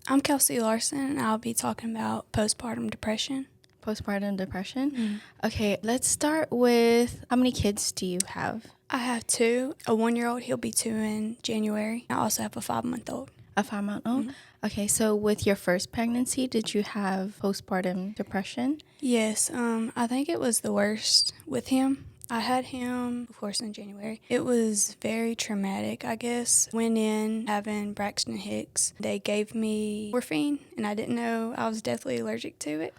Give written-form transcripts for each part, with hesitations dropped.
I'm Kelsie Larson, and I'll be talking about postpartum depression. Postpartum depression? Okay, let's start with how many kids do you have? I have 2. A 1-year-old, he'll be 2 in January. I also have a 5-month-old. A 5-month-old? Okay, so with your first pregnancy, did you have postpartum depression? Yes, I think it was the worst with him. I had him, of course, in January. It was very traumatic, I guess. Went in having Braxton Hicks. They gave me morphine, and I didn't know I was deathly allergic to it.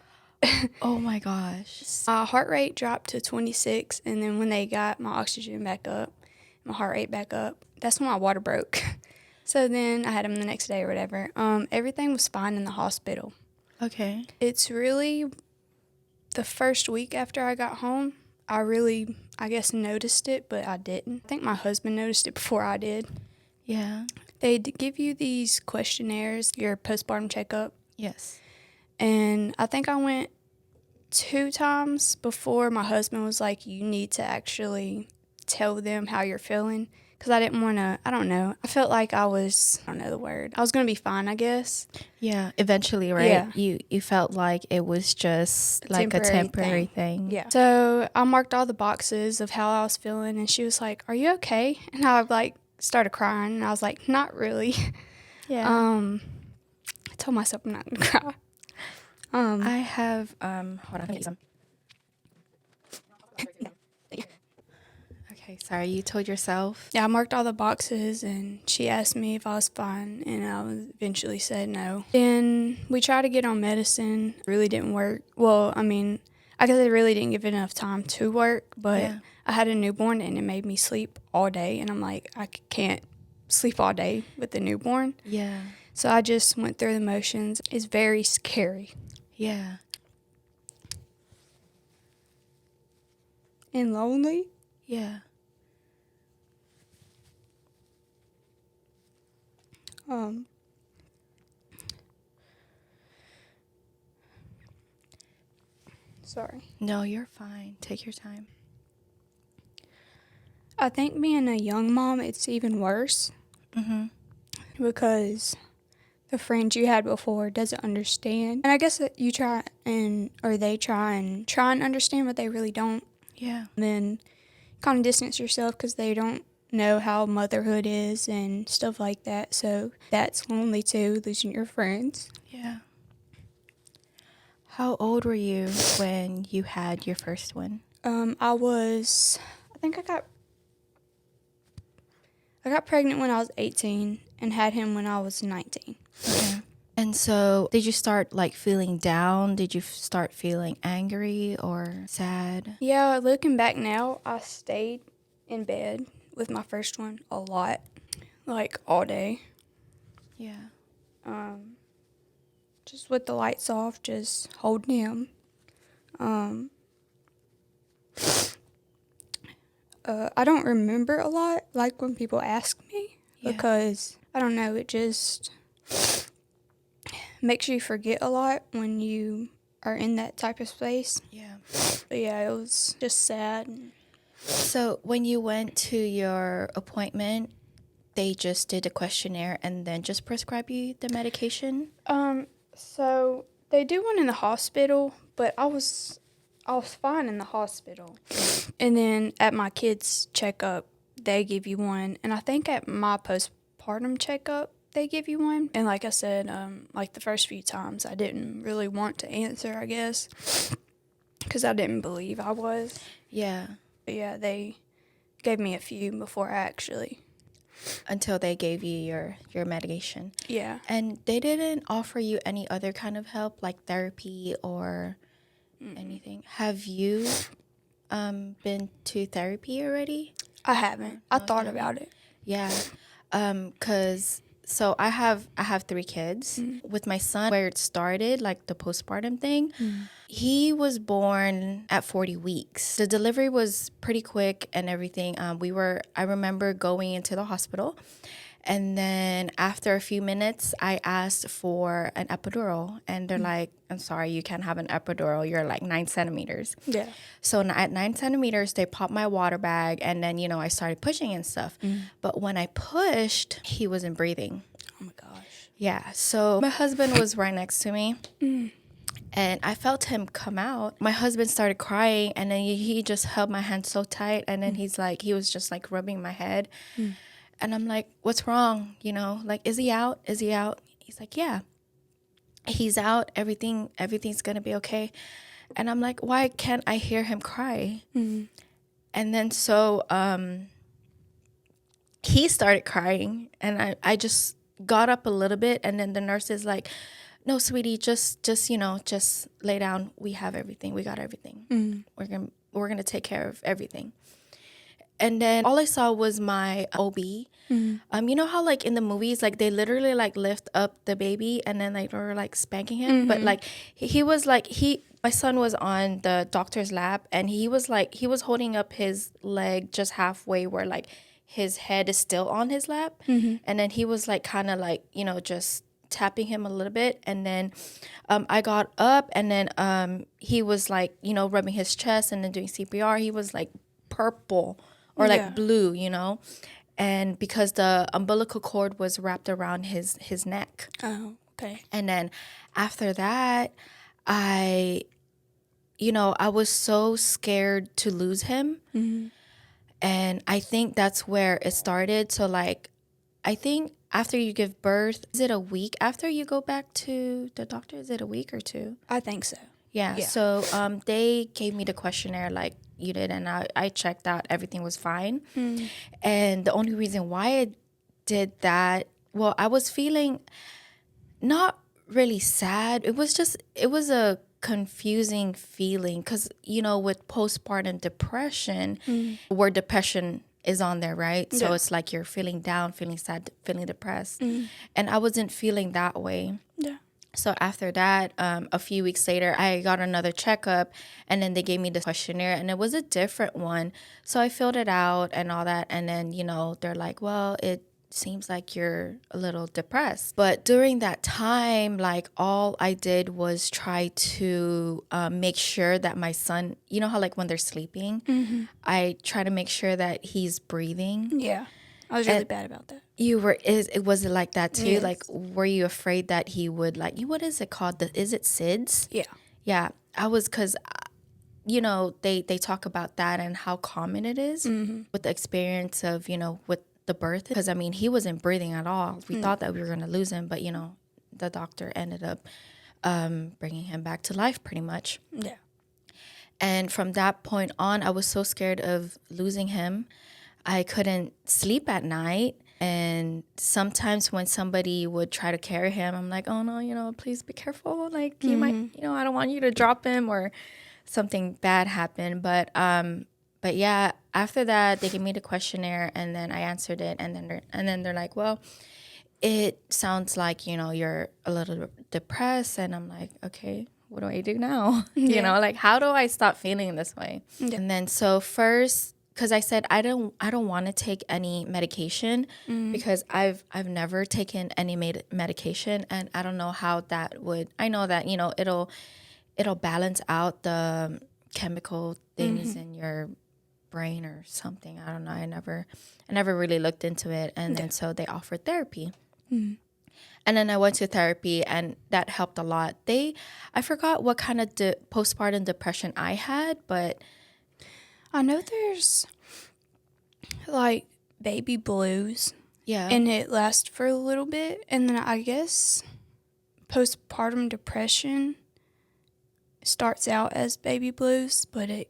Oh my gosh. My heart rate dropped to 26, and then when they got my oxygen back up, my heart rate back up, that's when my water broke. So then I had him the next day or whatever. Everything was fine in the hospital. Okay. It's really the first week after I got home, I guess, noticed it, but I didn't. I think my husband noticed it before I did. Yeah. They give you these questionnaires, your postpartum checkup, Yes. and I think I went 2 times before my husband was like, you need to actually tell them how you're feeling. Because I didn't want to, I don't know. I felt like I don't know the word. I was going to be fine, I guess. Yeah, eventually, right? Yeah. You felt like it was just like a temporary thing. Yeah. So I marked all the boxes of how I was feeling, and she was like, are you okay? And I started crying, and I was like, not really. Yeah. I told myself I'm not going to cry. I have, hold on, let me get some. Okay, sorry, you told yourself? Yeah, I marked all the boxes, and she asked me if I was fine, and I eventually said no. Then we tried to get on medicine. Really didn't work. Well, I guess it really didn't give it enough time to work, but Yeah. I had a newborn, and it made me sleep all day, and I'm like, I can't sleep all day with a newborn. Yeah. So I just went through the motions. It's very scary. Yeah. And lonely. Yeah. Sorry. No, you're fine. Take your time. I think being a young mom, it's even worse. Because the friends you had before doesn't understand. And I guess that they try and understand, but they really don't. Yeah. And then kind of distance yourself because they don't know how motherhood is and stuff like that. So that's lonely too, losing your friends. Yeah. How old were you when you had your first one? I got pregnant when I was 18 and had him when I was 19. Okay. And so did you start feeling down? Did you start feeling angry or sad? Yeah, looking back now, I stayed in bed with my first one a lot, all day. Yeah. Just with the lights off, just holding him. I don't remember a lot, when people ask me, because, I don't know, it just makes you forget a lot when you are in that type of space. Yeah. But yeah, it was just sad. So when you went to your appointment, they just did a questionnaire and then just prescribe you the medication? So they do one in the hospital, but I was fine in the hospital. And then at my kids' checkup, they give you one. And I think at my postpartum checkup, they give you one. And like I said, the first few times, I didn't really want to answer, I guess, because I didn't believe I was. Yeah. But yeah, they gave me a few before I actually. Until they gave you your medication. Yeah. And they didn't offer you any other kind of help, like therapy or anything? Have you been to therapy already? I haven't. I thought about it. Yeah. So I have 3 kids. With my son, where it started, the postpartum thing, he was born at 40 weeks. The delivery was pretty quick and everything. I remember going into the hospital, and then after a few minutes, I asked for an epidural, and they're like, I'm sorry, you can't have an epidural. You're 9 centimeters. Yeah. So at 9 centimeters, they popped my water bag, and then, I started pushing and stuff. But when I pushed, he wasn't breathing. Oh my gosh. Yeah. So my husband was right next to me. Mm. And I felt him come out. My husband started crying, and then he just held my hand so tight. And then he was just like rubbing my head. And I'm like, what's wrong? You know, like, is he out? Is he out? He's like, yeah, he's out. Everything's going to be okay. And I'm like, why can't I hear him cry? And then so he started crying, and I just got up a little bit. And then the nurse is like, no, sweetie, just lay down. We have everything. We got everything. We're gonna take care of everything. And then all I saw was my OB. You know how like in the movies, like they literally like lift up the baby and then like they're like spanking him, but like he was like my son was on the doctor's lap, and he was holding up his leg just halfway where like his head is still on his lap, and then he was like kind of like just tapping him a little bit, and then I got up, and then he was like rubbing his chest and then doing CPR. He was like purple or like blue, and because the umbilical cord was wrapped around his neck. Oh, okay. And then after that, I was so scared to lose him, and I think that's where it started. So like, I think after you give birth, is it a week after you go back to the doctor? Is it a week or two? I think so. Yeah. So they gave me the questionnaire like you did, and I checked out. Everything was fine. And the only reason why I did that, well, I was feeling not really sad. It was a confusing feeling because, with postpartum depression, where depression is on there, right? So it's like you're feeling down, feeling sad, feeling depressed. And I wasn't feeling that way. Yeah. So after that, a few weeks later, I got another checkup, and then they gave me the questionnaire, and it was a different one. So I filled it out and all that. And then, they're like, well, it seems like you're a little depressed. But during that time, like all I did was try to make sure that my son, you know how like when they're sleeping, I try to make sure that he's breathing. Yeah. I was really bad about that. Was it like that too? Yes. Like, were you afraid that he would like, what is it called? Is it SIDS? Yeah. Yeah. I was, because, they talk about that and how common it is with the experience of, with the birth. Because, I mean, he wasn't breathing at all. We thought that we were going to lose him, but, the doctor ended up bringing him back to life pretty much. Yeah. And from that point on, I was so scared of losing him. I couldn't sleep at night. And sometimes when somebody would try to carry him, I'm like, oh no, please be careful. Like he might, I don't want you to drop him or something bad happen. But yeah, after that, they gave me the questionnaire, and then I answered it. And then they're like, well, it sounds like, you're a little depressed. And I'm like, okay, what do I do now? Yeah. Like, how do I stop feeling this way? Yeah. And then so first, because I said I don't want to take any medication because I've never taken any medication, and I don't know how that would. I know that it'll balance out the chemical things in your brain or something. I don't know. I never really looked into it, and then so they offered therapy. And then I went to therapy, and that helped a lot. I forgot what kind of postpartum depression I had, but I know there's like baby blues. yeah. And it lasts for a little bit. And then I guess postpartum depression starts out as baby blues, but it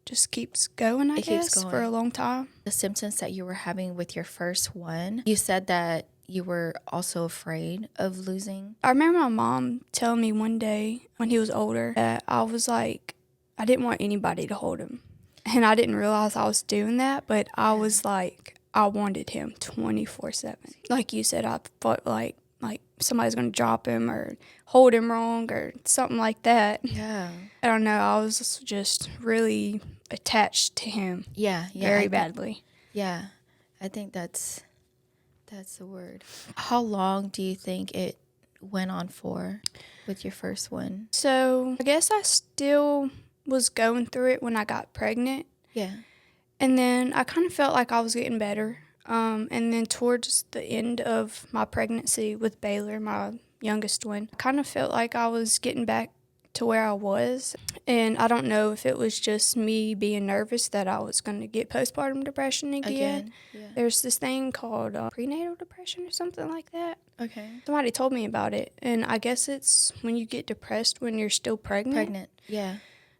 just keeps going, I guess, for a long time. The symptoms that you were having with your first one, you said that you were also afraid of losing. I remember my mom telling me one day when he was older that I was like, I didn't want anybody to hold him. And I didn't realize I was doing that, but I was like, I wanted him 24/7. Like you said, I thought like somebody's going to drop him or hold him wrong or something like that. Yeah. I don't know. I was just really attached to him. Yeah. Very badly. Yeah. I think that's the word. How long do you think it went on for with your first one? So I guess I still was going through it when I got pregnant. Yeah. And then I kind of felt like I was getting better. And then towards the end of my pregnancy with Baylor, my youngest one, I kind of felt like I was getting back to where I was. And I don't know if it was just me being nervous that I was going to get postpartum depression again. Yeah. There's this thing called prenatal depression or something like that. Okay. Somebody told me about it. And I guess it's when you get depressed when you're still pregnant. Yeah.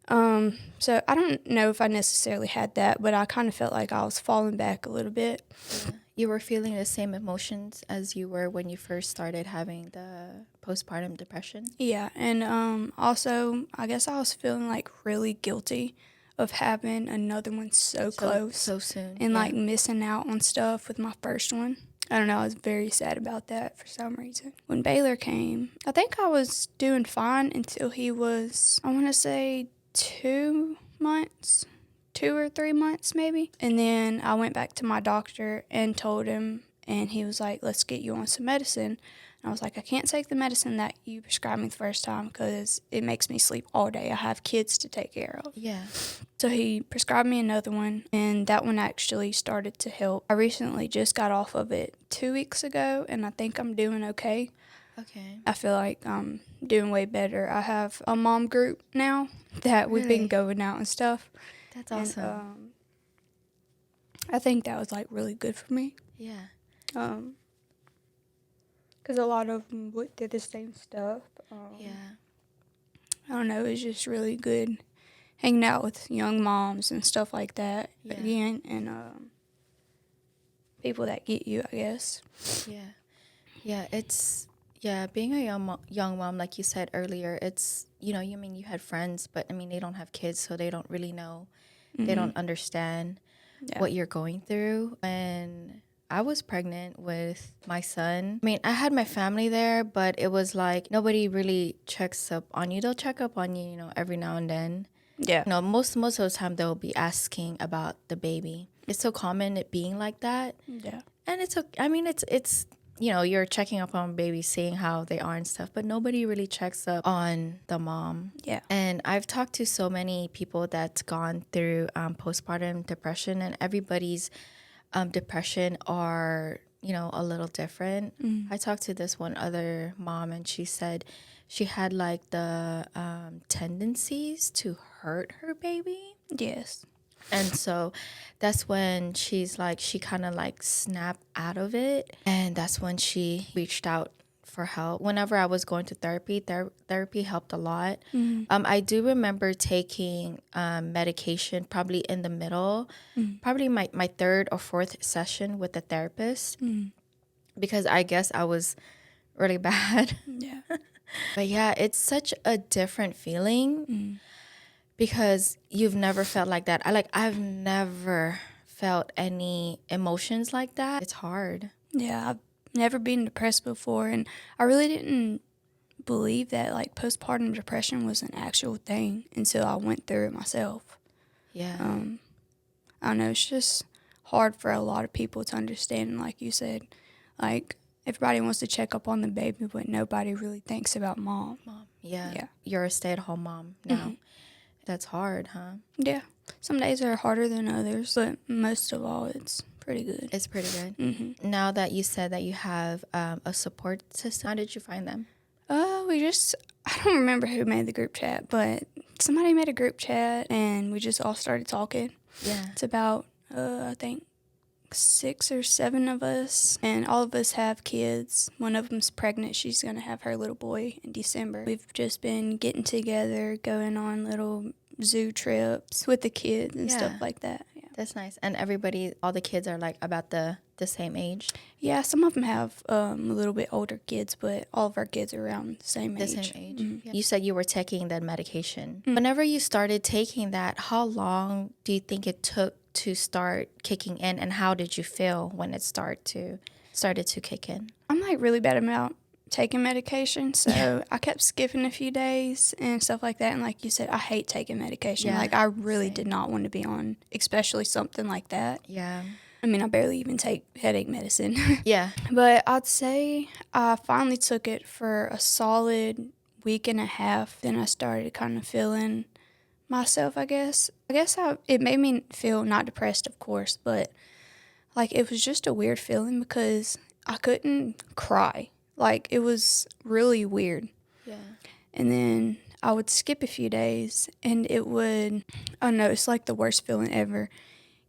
So I don't know if I necessarily had that, but I kind of felt like I was falling back a little bit. Yeah. You were feeling the same emotions as you were when you first started having the postpartum depression? Yeah, and also I guess I was feeling like really guilty of having another one so close. So soon. And yeah. like missing out on stuff with my first one. I don't know, I was very sad about that for some reason. When Baylor came, I think I was doing fine until he was, I want to say 2 months, 2 or 3 months maybe. And then I went back to my doctor and told him, and he was like, let's get you on some medicine. And I was like, I can't take the medicine that you prescribed me the first time because it makes me sleep all day. I have kids to take care of. Yeah. So he prescribed me another one, and that one actually started to help. I recently just got off of it 2 weeks ago, and I think I'm doing okay. Okay. I feel like I'm doing way better. I have a mom group now that we've been going out and stuff. That's awesome. And, I think that was like really good for me. Yeah. Because a lot of them did the same stuff. Yeah. I don't know, it's just really good hanging out with young moms and stuff like that again, and people that get you, I guess. Yeah. Yeah, it's, being a young mom, like you said earlier, it's, you had friends, but, they don't have kids, so they don't really know. Mm-hmm. They don't understand what you're going through. And I was pregnant with my son. I had my family there, but it was like nobody really checks up on you. They'll check up on you, every now and then. Yeah. Most of the time they'll be asking about the baby. It's so common it being like that. Yeah. And it's it's you're checking up on babies, seeing how they are and stuff, but nobody really checks up on the mom. Yeah. And I've talked to so many people that's gone through postpartum depression, and everybody's depression are, a little different. I talked to this one other mom, and she said she had like the tendencies to hurt her baby. Yes. And so that's when she's like, she kind of like snapped out of it. And that's when she reached out for help. Whenever I was going to therapy, therapy helped a lot. I do remember taking medication probably in the middle, probably my third or fourth session with the therapist, because I guess I was really bad. Yeah. But yeah, it's such a different feeling. Because you've never felt like that. I've never felt any emotions like that. It's hard. Yeah, I've never been depressed before, and I really didn't believe that like postpartum depression was an actual thing until I went through it myself. Yeah. I don't know, it's just hard for a lot of people to understand, and like you said, like everybody wants to check up on the baby, but nobody really thinks about mom. Yeah. You're a stay-at-home mom now. That's hard, huh? Yeah. Some days are harder than others, but most of all, it's pretty good. It's pretty good. Now that you said that you have a support system, how did you find them? I don't remember who made the group chat, but somebody made a group chat, and we just all started talking. Yeah. It's about, I think, 6 or 7 of us, and all of us have kids. One of them's pregnant. She's going to have her little boy in December. We've just been getting together, going on little zoo trips with the kids and stuff like that. Yeah. That's nice. And all the kids are like about the same age? Yeah, some of them have a little bit older kids, but all of our kids are around the same age. The same age. Yeah. You said you were taking that medication. Whenever you started taking that, how long do you think it took to start kicking in, and how did you feel when it started to kick in? I'm like really bad about taking medication, so I kept skipping a few days and stuff like that. And like you said, I hate taking medication. Yeah, like I really did not want to be on, especially something like that. Yeah. I barely even take headache medicine. Yeah. But I'd say I finally took it for a solid week and a half. Then I started kind of feeling myself, I guess. It made me feel not depressed, of course, but like, it was just a weird feeling because I couldn't cry. Like, it was really weird. Yeah. And then I would skip a few days, and it would, I don't know, it's like the worst feeling ever.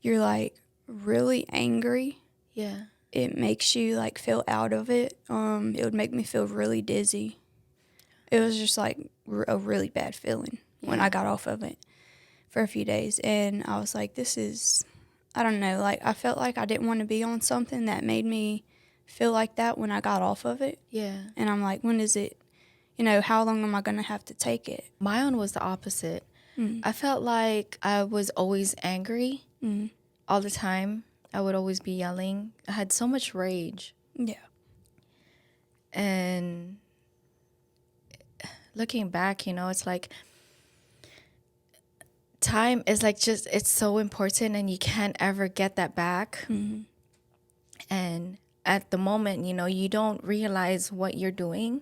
You're, like, really angry. Yeah. It makes you, like, feel out of it. It would make me feel really dizzy. It was just, like, a really bad feeling when I got off of it for a few days. And I was like, this is, I don't know, like, I felt like I didn't want to be on something that made me feel like that when I got off of it. Yeah. And I'm like, when is it, how long am I going to have to take it? My own was the opposite. I felt like I was always angry all the time. I would always be yelling. I had so much rage. Yeah. And looking back, it's like time is like just, it's so important and you can't ever get that back. And at the moment, you don't realize what you're doing.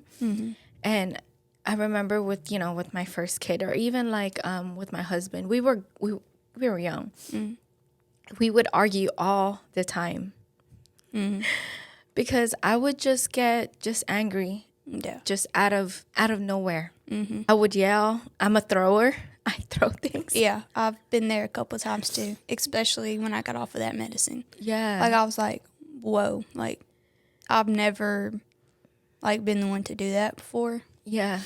And I remember with my first kid, or even like with my husband, we were young. We would argue all the time because I would just get angry, just out of nowhere. I would yell. I'm a thrower. I throw things. Yeah, I've been there a couple of times too, especially when I got off of that medicine. Yeah, like I was like, whoa, like I've never like been the one to do that before. Yeah,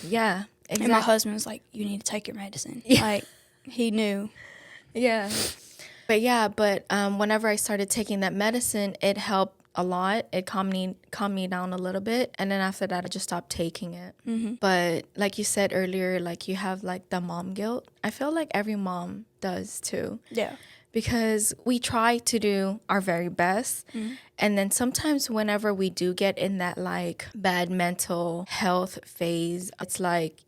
exactly. And my husband was like, you need to take your medicine. Like he knew. Yeah. But whenever I started taking that medicine, it helped a lot. It calmed me down a little bit. And then after that, I just stopped taking it. But like you said earlier, like you have like the mom guilt. I feel like every mom does too. Yeah. Because we try to do our very best. And then sometimes whenever we do get in that like bad mental health phase, it's like,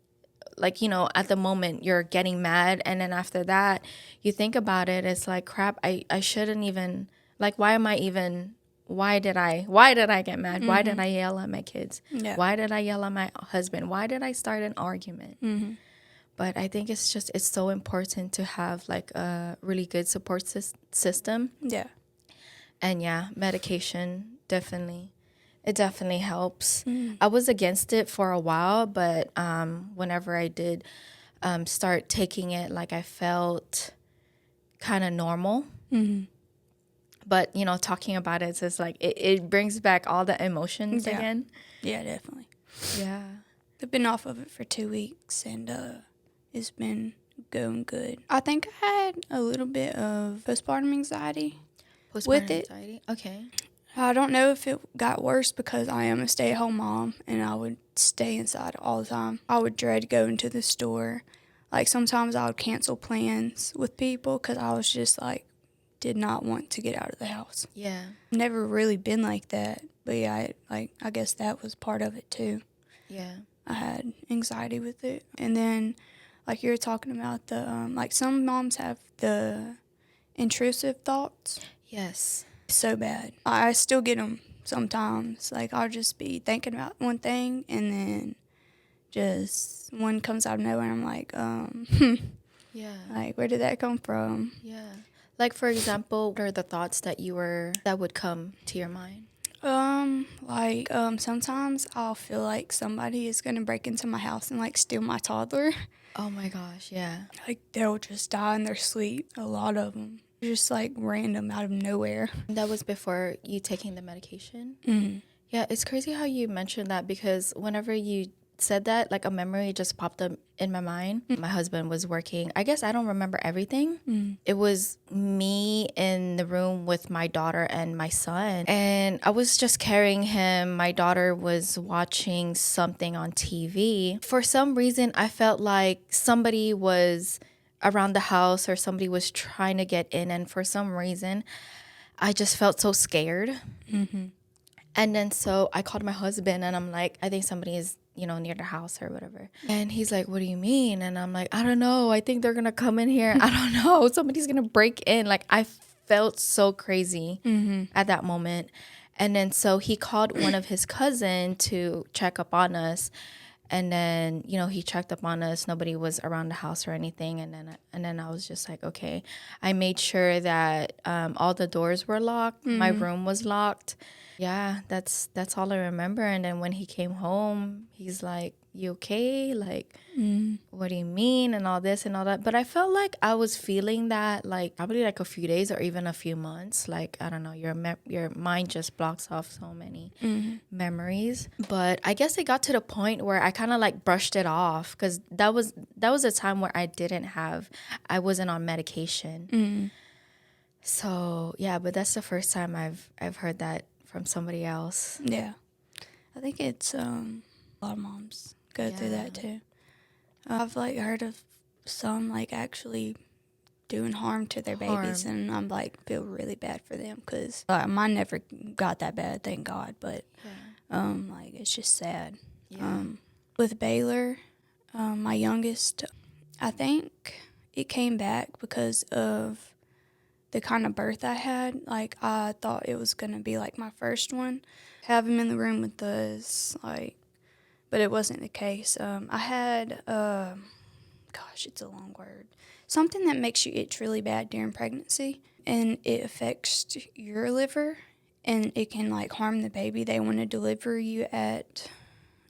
at the moment you're getting mad. And then after that, you think about it. It's like, crap, I shouldn't even, like, why did I get mad? Why did I yell at my kids? Yeah. Why did I yell at my husband? Why did I start an argument? But I think it's so important to have like a really good support system. Yeah. And yeah, medication it definitely helps. I was against it for a while, but whenever I did start taking it, like I felt kind of normal. But, talking about it, it's like it brings back all the emotions again. Yeah, definitely. Yeah. I've been off of it for 2 weeks, and it's been going good. I think I had a little bit of postpartum anxiety with it. Anxiety? Okay. I don't know if it got worse because I am a stay-at-home mom, and I would stay inside all the time. I would dread going to the store. Like, sometimes I would cancel plans with people because I was just, like, did not want to get out of the house. Yeah. Never really been like that, but yeah, I guess that was part of it, too. Yeah. I had anxiety with it. And then, like you were talking about the, like some moms have the intrusive thoughts. Yes. So bad. I still get them sometimes. Like I'll just be thinking about one thing and then just one comes out of nowhere and I'm like, Yeah. like where did that come from? Yeah. Like for example, what are the thoughts that would come to your mind? Sometimes I'll feel like somebody is gonna break into my house and like steal my toddler. Oh my gosh, yeah. Like they'll just die in their sleep. A lot of them. Just like random out of nowhere. That was before you taking the medication? Mm-hmm. Yeah, it's crazy how you mentioned that because whenever you said that, like a memory just popped up in my mind. My husband was working. I guess I don't remember everything. It was me in the room with my daughter and my son. And I was just carrying him. My daughter was watching something on TV. For some reason, I felt like somebody was around the house or somebody was trying to get in. And for some reason, I just felt so scared. And then so I called my husband and I'm like, I think somebody is, near the house or whatever. And he's like, what do you mean? And I'm like, I don't know. I think they're going to come in here. I don't know. Somebody's going to break in. Like I felt so crazy at that moment. And then so he called one of his cousins to check up on us. And then, you know, he checked up on us. Nobody was around the house or anything. And then I was just like, okay. I made sure that all the doors were locked. My room was locked. Yeah, that's all I remember. And then when he came home, he's like, you okay? Like, what do you mean? And all this and all that. But I felt like I was feeling that like probably like a few days or even a few months. Like, I don't know, your mind just blocks off so many memories. But I guess it got to the point where I kind of like brushed it off, because that was a time where I wasn't on medication. So yeah, but that's the first time I've heard that from somebody else. Yeah. I think it's a lot of moms go through that too. I've like heard of some like actually doing harm to their babies, and I'm like feel really bad for them, because mine never got that bad, thank God. But like it's just sad. With Baylor, my youngest, I think it came back because of the kind of birth I had. Like I thought it was gonna be like my first one, have him in the room with us, like, but it wasn't the case. I had gosh, it's a long word. Something that makes you itch really bad during pregnancy, and it affects your liver, and it can like harm the baby. They want to deliver you at,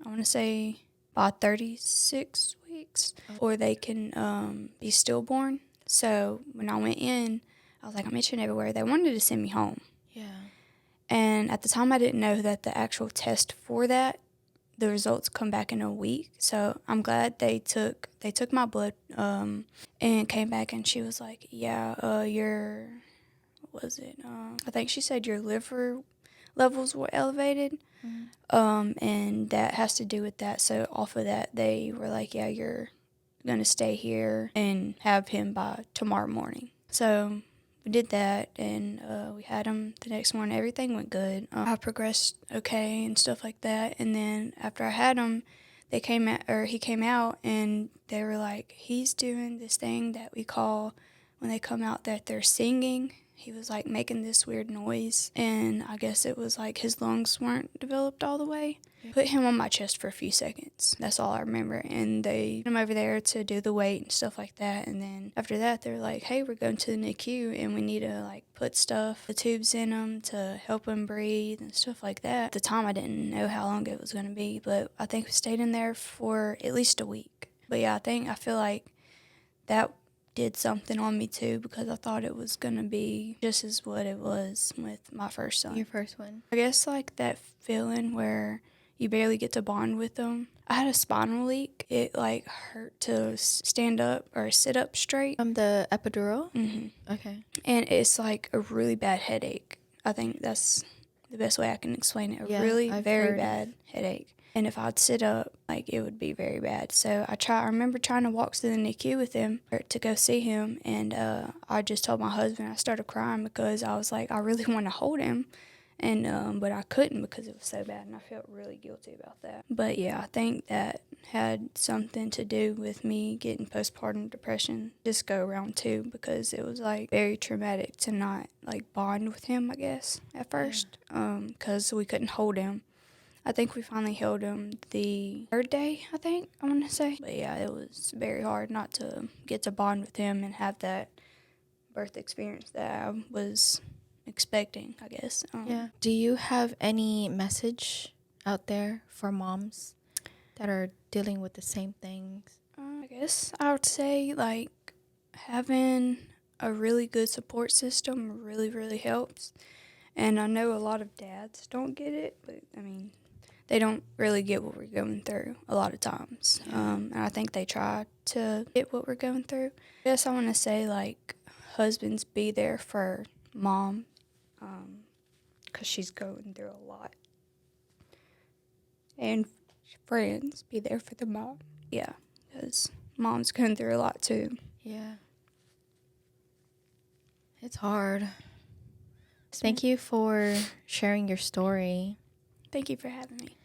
I want to say, by 36 weeks, or they can be stillborn. So when I went in, I was like, I'm itching everywhere. They wanted to send me home. Yeah. And at the time, I didn't know that the actual test for that, the results come back in a week. So I'm glad they took my blood and came back, and she was like, yeah, your, what was it? I think she said your liver levels were elevated, and that has to do with that. So off of that, they were like, yeah, you're going to stay here and have him by tomorrow morning. So we did that, and we had him the next morning. Everything went good. I progressed okay and stuff like that. And then after I had him, he came out, and they were like, he's doing this thing that we call, when they come out, that they're singing. He was like making this weird noise, and I guess it was like his lungs weren't developed all the way. Put him on my chest for a few seconds. That's all I remember. And they put him over there to do the weight and stuff like that. And then after that, they're like, hey, we're going to the NICU, and we need to like put the tubes in him to help him breathe and stuff like that. At the time, I didn't know how long it was going to be, but I think we stayed in there for at least a week. But yeah, I feel like that did something on me too, because I thought it was going to be just as what it was with my first son. Your first one. I guess like that feeling where you barely get to bond with them. I had a spinal leak. It like hurt to stand up or sit up straight. From the epidural? Mm-hmm. Okay. And it's like a really bad headache. I think that's the best way I can explain it. A very bad headache. And if I'd sit up, like, it would be very bad. So I remember trying to walk to the NICU with him to go see him, and I just told my husband, I started crying because I was like, I really want to hold him, and but I couldn't because it was so bad, and I felt really guilty about that. But yeah, I think that had something to do with me getting postpartum depression this go around too, because it was like very traumatic to not like bond with him, I guess, at first, because we couldn't hold him. I think we finally held him the third day, I want to say. But yeah, it was very hard not to get to bond with him and have that birth experience that I was expecting, I guess. Do you have any message out there for moms that are dealing with the same things? I guess I would say, like, having a really good support system really, really helps. And I know a lot of dads don't get it, but, I mean, they don't really get what we're going through a lot of times. And I think they try to get what we're going through. I guess I want to say, like, husbands, be there for mom, because she's going through a lot. And friends, be there for the mom. Yeah, because mom's going through a lot too. Yeah. It's hard. Thank you for sharing your story. Thank you for having me.